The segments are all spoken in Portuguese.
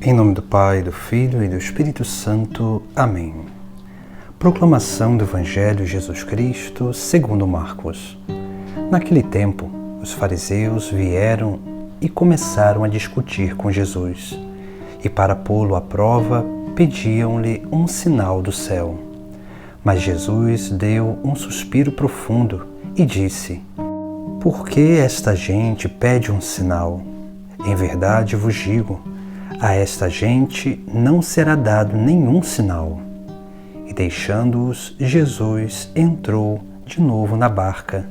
Em nome do Pai, do Filho e do Espírito Santo. Amém. Proclamação do Evangelho de Jesus Cristo segundo Marcos. Naquele tempo, os fariseus vieram e começaram a discutir com Jesus, e para pô-lo à prova, pediam-lhe um sinal do céu. Mas Jesus deu um suspiro profundo e disse: Por que esta gente pede um sinal? Em verdade vos digo, a esta gente não será dado nenhum sinal. E deixando-os, Jesus entrou de novo na barca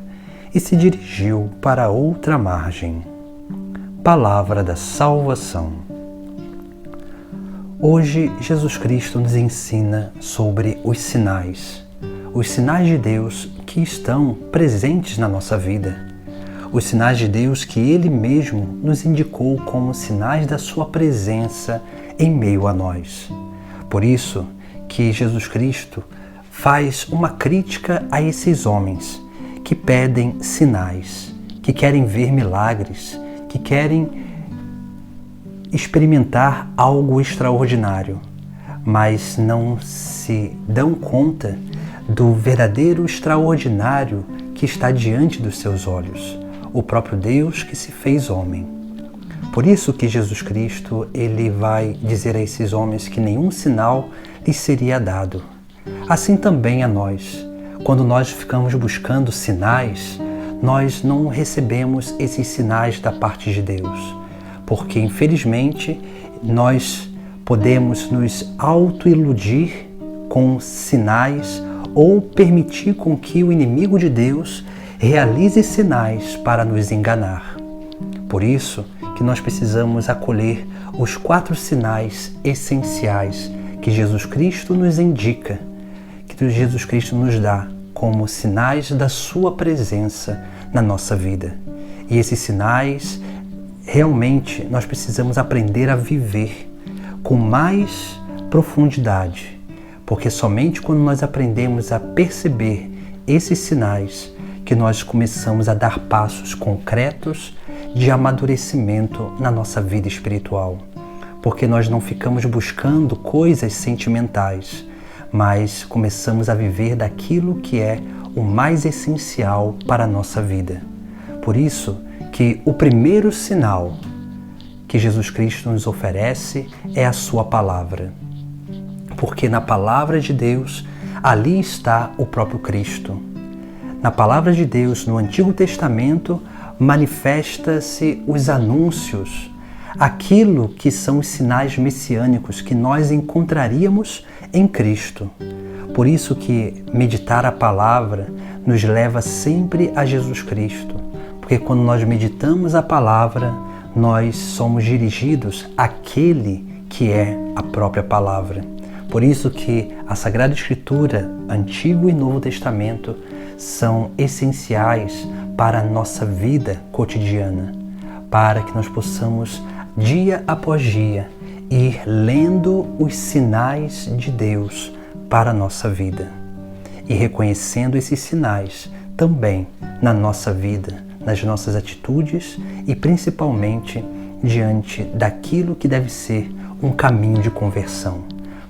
e se dirigiu para outra margem. Palavra da salvação. Hoje, Jesus Cristo nos ensina sobre os sinais de Deus que estão presentes na nossa vida. Os sinais de Deus que Ele mesmo nos indicou como sinais da sua presença em meio a nós. Por isso que Jesus Cristo faz uma crítica a esses homens que pedem sinais, que querem ver milagres, que querem experimentar algo extraordinário, mas não se dão conta do verdadeiro extraordinário que está diante dos seus olhos. O próprio Deus que se fez homem. Por isso que Jesus Cristo, ele vai dizer a esses homens que nenhum sinal lhes seria dado. Assim também a nós. Quando nós ficamos buscando sinais, nós não recebemos esses sinais da parte de Deus. Porque, infelizmente, nós podemos nos autoiludir com sinais ou permitir com que o inimigo de Deus realize sinais para nos enganar. Por isso que nós precisamos acolher os 4 sinais essenciais que Jesus Cristo nos indica, que Jesus Cristo nos dá como sinais da sua presença na nossa vida. E esses sinais, realmente, nós precisamos aprender a viver com mais profundidade, porque somente quando nós aprendemos a perceber esses sinais que nós começamos a dar passos concretos de amadurecimento na nossa vida espiritual. Porque nós não ficamos buscando coisas sentimentais, mas começamos a viver daquilo que é o mais essencial para a nossa vida. Por isso que o primeiro sinal que Jesus Cristo nos oferece é a sua palavra. Porque na palavra de Deus, ali está o próprio Cristo. Na palavra de Deus, no Antigo Testamento, manifesta-se os anúncios, aquilo que são os sinais messiânicos que nós encontraríamos em Cristo. Por isso que meditar a palavra nos leva sempre a Jesus Cristo, porque quando nós meditamos a palavra, nós somos dirigidos àquele que é a própria palavra. Por isso que a Sagrada Escritura, Antigo e Novo Testamento, são essenciais para a nossa vida cotidiana, para que nós possamos, dia após dia, ir lendo os sinais de Deus para a nossa vida e reconhecendo esses sinais também na nossa vida, nas nossas atitudes e principalmente diante daquilo que deve ser um caminho de conversão,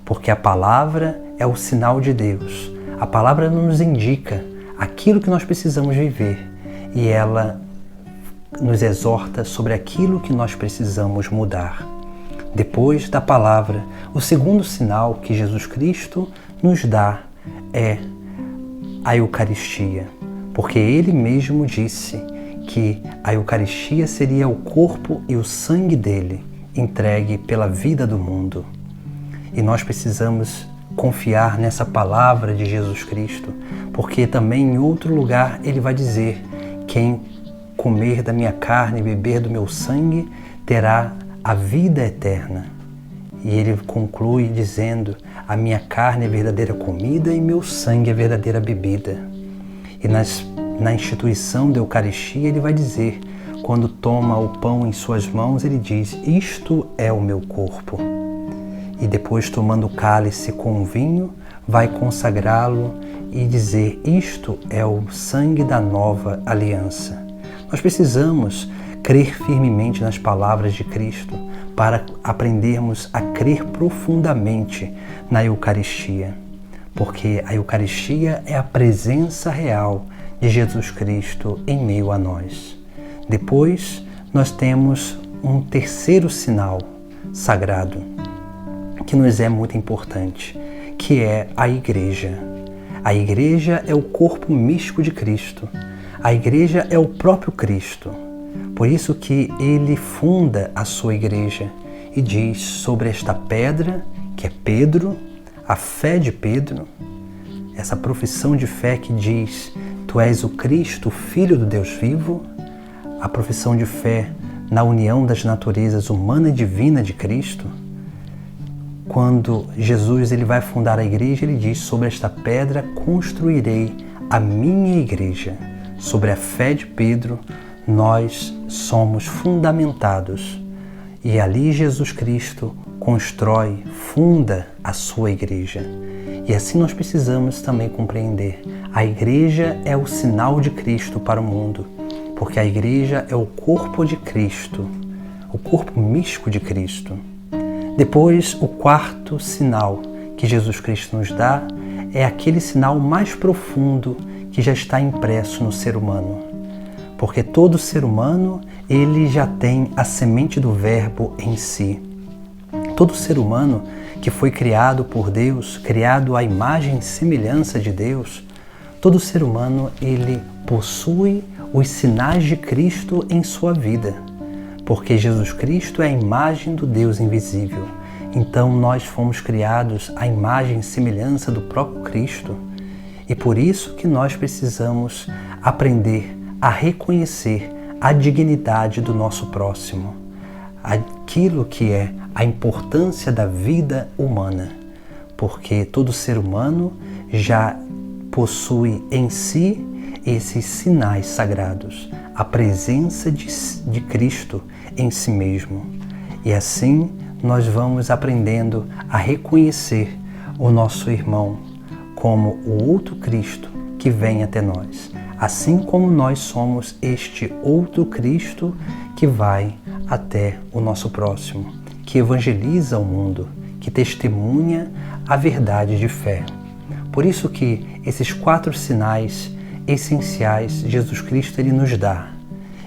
porque a palavra é o sinal de Deus. A palavra nos indica aquilo que nós precisamos viver e ela nos exorta sobre aquilo que nós precisamos mudar. Depois da palavra, o segundo sinal que Jesus Cristo nos dá é a Eucaristia, porque Ele mesmo disse que a Eucaristia seria o corpo e o sangue dele entregue pela vida do mundo. E nós precisamos confiar nessa palavra de Jesus Cristo, porque também em outro lugar ele vai dizer: quem comer da minha carne e beber do meu sangue terá a vida eterna. E ele conclui dizendo: a minha carne é verdadeira comida e meu sangue é verdadeira bebida. E na instituição da Eucaristia ele vai dizer, quando toma o pão em suas mãos, ele diz: isto é o meu corpo. E depois, tomando o cálice com o vinho, vai consagrá-lo e dizer: isto é o sangue da nova aliança. Nós precisamos crer firmemente nas palavras de Cristo, para aprendermos a crer profundamente na Eucaristia, porque a Eucaristia é a presença real de Jesus Cristo em meio a nós. Depois, nós temos um terceiro sinal sagrado, que nos é muito importante, que é a Igreja. A Igreja é o corpo místico de Cristo. A Igreja é o próprio Cristo. Por isso que ele funda a sua Igreja e diz sobre esta pedra, que é Pedro, a fé de Pedro, essa profissão de fé que diz: Tu és o Cristo, o Filho do Deus vivo, a profissão de fé na união das naturezas humana e divina de Cristo. Quando Jesus ele vai fundar a igreja, ele diz: sobre esta pedra construirei a minha igreja. Sobre a fé de Pedro, nós somos fundamentados. E ali Jesus Cristo constrói, funda a sua igreja. E assim nós precisamos também compreender: a igreja é o sinal de Cristo para o mundo, porque a igreja é o corpo de Cristo, o corpo místico de Cristo. Depois, o quarto sinal que Jesus Cristo nos dá é aquele sinal mais profundo que já está impresso no ser humano. Porque todo ser humano, ele já tem a semente do Verbo em si. Todo ser humano que foi criado por Deus, criado à imagem e semelhança de Deus, todo ser humano, ele possui os sinais de Cristo em sua vida. Porque Jesus Cristo é a imagem do Deus invisível. Então nós fomos criados à imagem e semelhança do próprio Cristo. E por isso que nós precisamos aprender a reconhecer a dignidade do nosso próximo, aquilo que é a importância da vida humana, porque todo ser humano já possui em si esses sinais sagrados, a presença de Cristo em si mesmo. E assim nós vamos aprendendo a reconhecer o nosso irmão como o outro Cristo que vem até nós, assim como nós somos este outro Cristo que vai até o nosso próximo, que evangeliza o mundo, que testemunha a verdade de fé. Por isso que esses 4 sinais essenciais Jesus Cristo ele nos dá,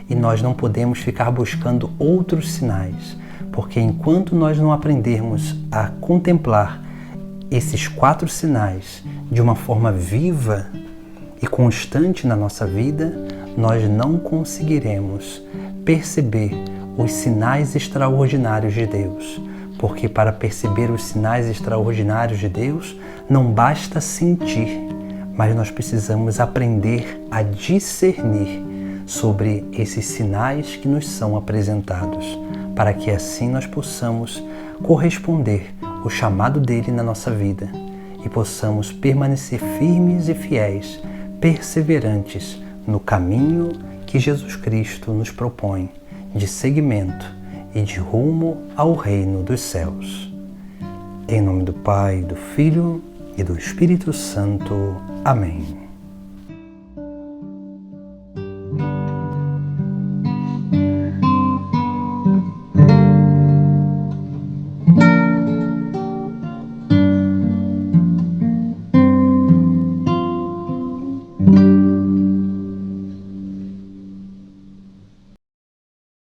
e nós não podemos ficar buscando outros sinais, porque enquanto nós não aprendermos a contemplar esses 4 sinais de uma forma viva e constante na nossa vida, nós não conseguiremos perceber os sinais extraordinários de Deus. Porque para perceber os sinais extraordinários de Deus, não basta sentir, mas nós precisamos aprender a discernir sobre esses sinais que nos são apresentados, para que assim nós possamos corresponder ao chamado dele na nossa vida e possamos permanecer firmes e fiéis, perseverantes no caminho que Jesus Cristo nos propõe de seguimento e de rumo ao reino dos céus. Em nome do Pai, do Filho e do Espírito Santo. Amém.